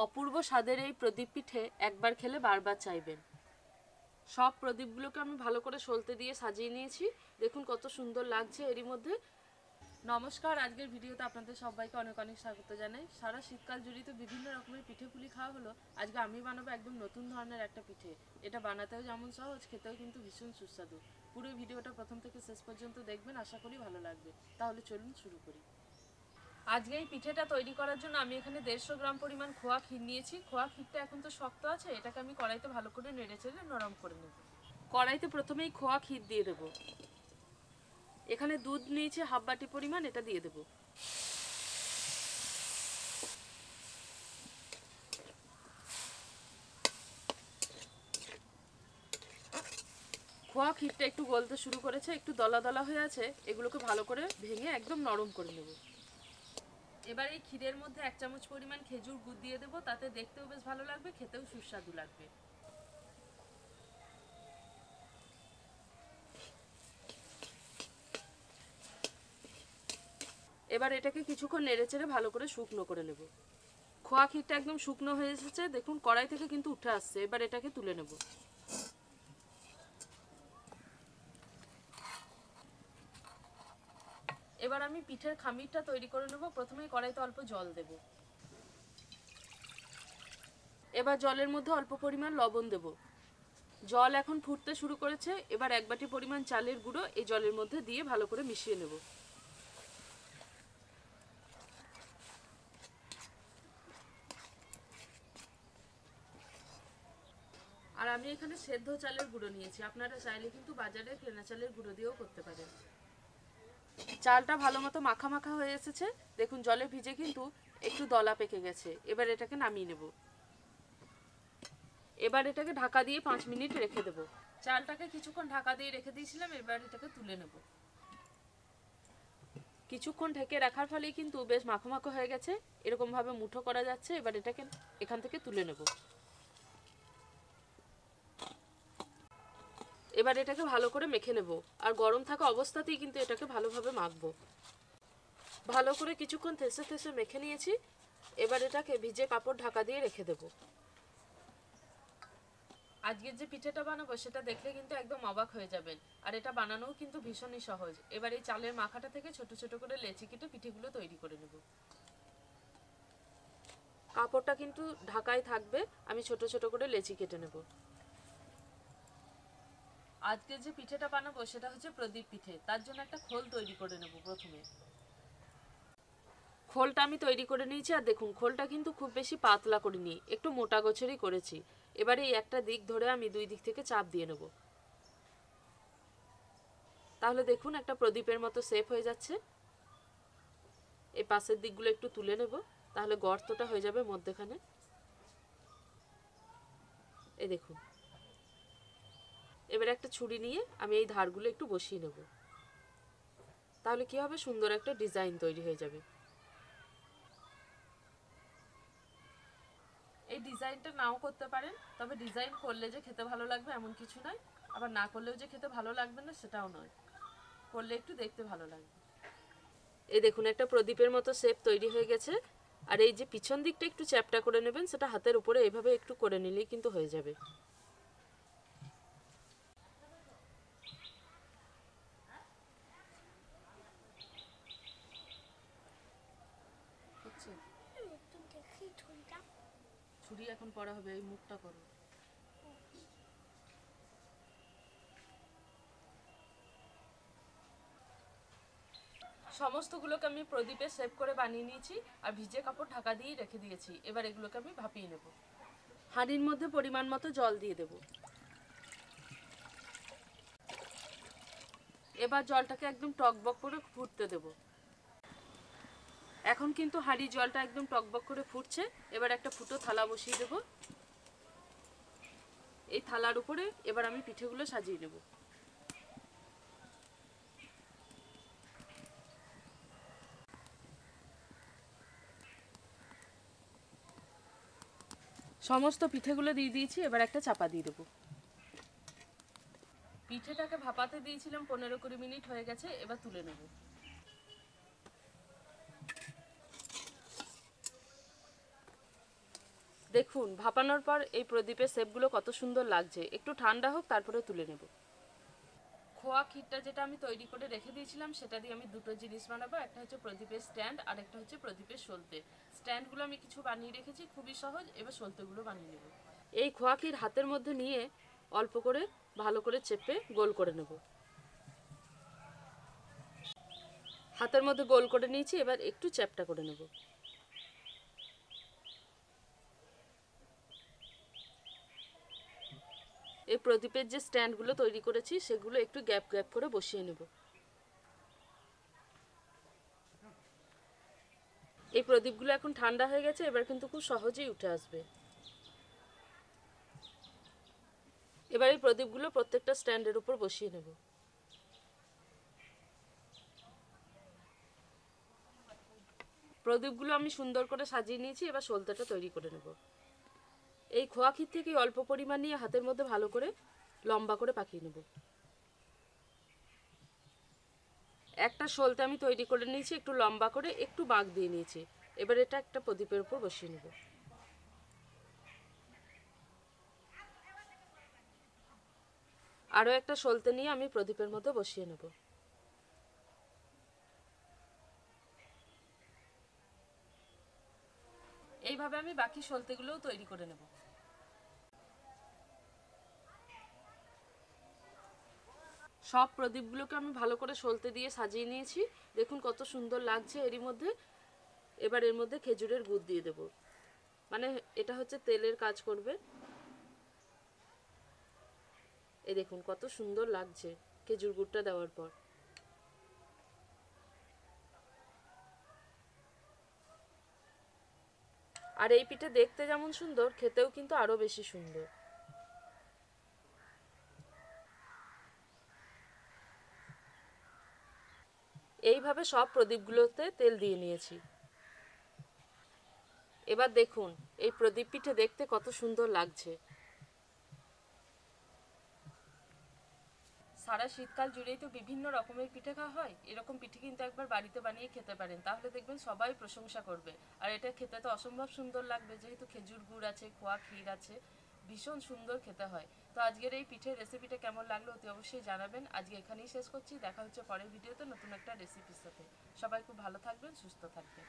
অপূর্ব স্বাদের এই প্রদীপ পিঠে একবার খেলে বারবার চাইবেন। সব প্রদীপগুলোকে আমি ভালো করে সলতে দিয়ে সাজিয়ে নিয়েছি। দেখুন কত সুন্দর লাগছে এরই মধ্যে। নমস্কার, আজকের ভিডিওতে আপনাদের সবাইকে অনেক অনেক স্বাগত জানাই। সারা শীতকাল জুড়ে তো বিভিন্ন রকমের পিঠেপুলি খাওয়া হলো, আজকে আমি বানাবো একদম নতুন ধরনের একটা পিঠে। এটা বানাতেও যেমন সহজ, খেতেও কিন্তু ভীষণ সুস্বাদু। পুরো ভিডিওটা প্রথম থেকে শেষ পর্যন্ত দেখবেন, আশা করি ভালো লাগবে। তাহলে চলুন শুরু করি। আজকে এই পিঠেটা তৈরি করার জন্য আমি এখানে 150 গ্রাম পরিমাণ খোয়া ক্ষীর নিয়েছি। খোয়া ক্ষীরটা এখন তো শক্ত আছে, এটাকে আমি কড়াইতে ভালো করে নেড়ে চেড়ে নরম করে নেব। কড়াইতে প্রথমেই খোয়া ক্ষীর দিয়ে দেবো। এখানে দুধ নিয়েছি হাফ বাটি পরিমাণ, এটা দিয়ে দেবো। খোয়া ক্ষীরটা একটু গলতে শুরু করেছে, একটু দলা দলা হয়ে আছে, এগুলোকে ভালো করে ভেঙে একদম নরম করে নেব। এবার এই ক্ষীরের মধ্যে 1 চামচ পরিমাণ খেজুর গুড় দিয়ে দেবো, তাতে দেখতেও বেশ ভালো লাগবে, খেতেও সুস্বাদু লাগবে। এবার এটাকে কিছুক্ষণ নেড়েচেড়ে ভালো করে শুকনো করে নেব। খোয়া ক্ষীরটা একদম শুকনো হয়ে এসেছে, দেখুন কড়াই থেকে কিন্তু উঠে আসছে। এবার এটাকে তুলে নেব। এবার আমি পিঠের খামিরটা তৈরি করে নেব। প্রথমেই কড়াইতে অল্প জল দেব। এবার জলের মধ্যে অল্প পরিমাণ লবণ দেব। জল এখন ফুটতে শুরু করেছে। এবার 1 বাটি পরিমাণ চালের গুঁড়ো এই জলের মধ্যে দিয়ে ভালো করে মিশিয়ে নেব। আর আমি এখানে সেদ্ধ চালের গুঁড়ো নিয়েছি, আপনারা চাইলে কিন্তু বাজারে কেনা চালের গুঁড়ো দিয়েও করতে পারেন। চালটা ভালো মতো মাখা মাখা হয়ে এসেছে, দেখুন জলে ভিজে কিন্তু একটু দলা পেকে গেছে। এবার এটাকে নামিয়ে নেব। এবার এটাকে ঢাকা দিয়ে 5 মিনিট রেখে দেব। চালটাকে কিছুক্ষণ ঢাকা দিয়ে রেখে দিয়েছিলাম, এবার এটাকে তুলে নেব। কিছুক্ষণ ঢেকে রাখার ফলে কিন্তু বেশ মাখো মাখো হয়ে গেছে, এরকম ভাবে মুঠো করা যাচ্ছে। এবার এটাকে এখান থেকে তুলে নেব। এবার এটাকে ভালো করে মেখে নেব, আর গরম থাকা অবস্থাতেই কিন্তু এটাকে ভালোভাবে মাখবো। ভালো করে কিছুক্ষণ থেসে থেসে মেখে নিয়েছি। এবার এটাকে ভিজে কাপড় ঢাকা দিয়ে রেখে দেব। আজকের যে পিঠেটা বানাবো সেটা দেখলে কিন্তু একদম অবাক হয়ে যাবেন, আর এটা বানানোও কিন্তু ভীষণই সহজ। এবার এই চালের মাখাটা থেকে ছোট ছোট করে লেচি কেটে পিঠেগুলো তৈরি করে নেব। কাপড়টা কিন্তু ঢাকায় থাকবে, আমি ছোট ছোট করে লেচি কেটে নেব। আজকে যে পিঠেটা বানাবো সেটা হচ্ছে প্রদীপ পিঠে, তার জন্য একটা খোল তৈরি করে নেব। প্রথমে খোলটা আমি তৈরি করে নিয়েছি, আর দেখুন খোলটা কিন্তু খুব বেশি পাতলা করিনি, একটু মোটা গোছেরই করেছি। এবারে এই একটা দিক ধরে আমি 2 দিক থেকে চাপ দিয়ে নেব। তাহলে দেখুন একটা প্রদীপের মতো শেপ হয়ে যাচ্ছে। এই পাশের দিকগুলো একটু তুলে নেব, তাহলে গর্তটা হয়ে যাবে মধ্যখানে। এই দেখুন। এবার একটা ছুরি নিয়ে আমি এই ধারগুলো একটু বসিয়ে নেব, তাহলে কি হবে, সুন্দর একটা ডিজাইন তৈরি হয়ে যাবে। এই ডিজাইনটা নাও করতে পারেন, তবে ডিজাইন করলে যে খেতে ভালো লাগবে এমন কিছু নয়, আবার না করলেও যে খেতে ভালো লাগবে না সেটাও নয়, করলে একটু দেখতে ভালো লাগবে। এই দেখুন একটা প্রদীপের মতো শেপ তৈরি হয়ে গেছে। আর এই যে পিছন দিকটা একটু চ্যাপটা করে নেবেন, সেটা হাতের উপরে এইভাবে একটু করে নিলেই কিন্তু হয়ে যাবে। ছুরি এখন পড়া হবে, এই মুখটা করো। সমস্তগুলোকে আমি প্রদীপে শেপ করে বানিয়ে নিয়েছি, আর ভিজে কাপড় ঢাকা দিয়ে রেখে দিয়েছি। এবার এগুলোকে আমি ভাপিয়ে নেব। হাঁড়ির মধ্যে পরিমাণ মতো জল দিয়ে দেব। এবার জলটাকে একদম টকবক করে ফুটতে দেব। এখন কিন্তু হাঁড়ির জলটা একদম টকবক করে ফুটছে। এবার একটা ফুটো থালা বসিয়ে দেব। এই থালার উপরে এবার আমি পিঠেগুলো সাজিয়ে নেব। সমস্ত পিঠেগুলো দিয়ে দিয়েছি, এবার একটা চাপা দিয়ে দেবো। পিঠেটাকে ভাপাতে দিয়েছিলাম 15-20 মিনিট হয়ে গেছে, এবার তুলে নেব। দেখুন ভাপানোর পর এই প্রদীপের শেপগুলো কত সুন্দর লাগছে। একটু ঠান্ডা হোক, তারপরে তুলে নেব। খোয়া ক্ষীরটা যেটা আমি তৈরি করে রেখে দিয়েছিলাম, সেটা দিয়ে আমি দুটো জিনিস বানাবো। একটা হচ্ছে প্রদীপের স্ট্যান্ড, আর একটা হচ্ছে প্রদীপের সলতে। স্ট্যান্ডগুলো আমি কিছু বানিয়ে রেখেছি, খুবই সহজ। এবার সলতেগুলো বানিয়ে নেব। এই খোয়া ক্ষীর হাতের মধ্যে নিয়ে অল্প করে ভালো করে চেপে গোল করে নেব। হাতের মধ্যে গোল করে নিয়েছি, এবার একটু চ্যাপটা করে নেব। এই প্রদীপের যে স্ট্যান্ডগুলো তৈরি করেছি, সেগুলো একটু গ্যাপ গ্যাপ করে বসিয়ে নেব। এই প্রদীপগুলো এখন ঠান্ডা হয়ে গেছে, এবার কিন্তু খুব সহজেই উঠে আসবে। এবার এই প্রদীপগুলো প্রত্যেকটা স্ট্যান্ডের উপর বসিয়ে নেব। প্রদীপগুলো আমি সুন্দর করে সাজিয়ে নিয়েছি, এবার সলতেটা তৈরি করে নেব। এই খোয়া ক্ষীর থেকে অল্প পরিমাণ নিয়ে হাতের মধ্যে ভালো করে লম্বা করে পাকিয়ে নেব। একটা সলতে আমি তৈরি করে নিয়েছি, একটু লম্বা করে একটু বাঁক দিয়ে নিয়েছি। এবার এটা একটা প্রদীপের উপর বসিয়ে নেব। আরও একটা সলতে নিয়ে আমি প্রদীপের মধ্যে বসিয়ে নেব। এইভাবে আমি বাকি সলতেগুলোও তৈরি করে নেব। সব প্রদীপগুলোকে আমি ভালো করে সলতে দিয়ে সাজিয়ে নিয়েছি। দেখুন কত সুন্দর লাগছে এরই মধ্যে। এবার এর মধ্যে খেজুরের গুড় দিয়ে দেব, মানে এটা হচ্ছে তেলের কাজ করবে। এই দেখুন কত সুন্দর লাগছে খেজুর গুড়টা দেওয়ার পর। আর এই পিঠে দেখতে যেমন সুন্দর, খেতেও কিন্তু আরো বেশি সুন্দর। এইভাবে সব প্রদীপগুলোতে তেল দিয়ে নিয়েছি। এবার দেখুন এই প্রদীপ পিঠে দেখতে কত সুন্দর লাগছে। সারা শীতকাল জুড়েই তো বিভিন্ন রকমের পিঠে খাওয়া হয়। এরকম পিঠে কিন্তু একবার বাড়িতে বানিয়ে খেতে পারেন, তাহলে দেখবেন সবাই প্রশংসা করবে। আর এটা খেতে তো অসম্ভব সুন্দর লাগবে, যেহেতু খেজুর গুড় আছে, খোয়া ক্ষীর আছে, ভীষণ সুন্দর খেতে হয়। তো আজকের এই পিঠের রেসিপিটা কেমন লাগলো অতি অবশ্যই জানাবেন। আজকে এখানেই শেষ করছি, দেখা হচ্ছে পরের ভিডিওতে নতুন একটা রেসিপির সাথে। সবাই খুব ভালো থাকবেন, সুস্থ থাকবেন।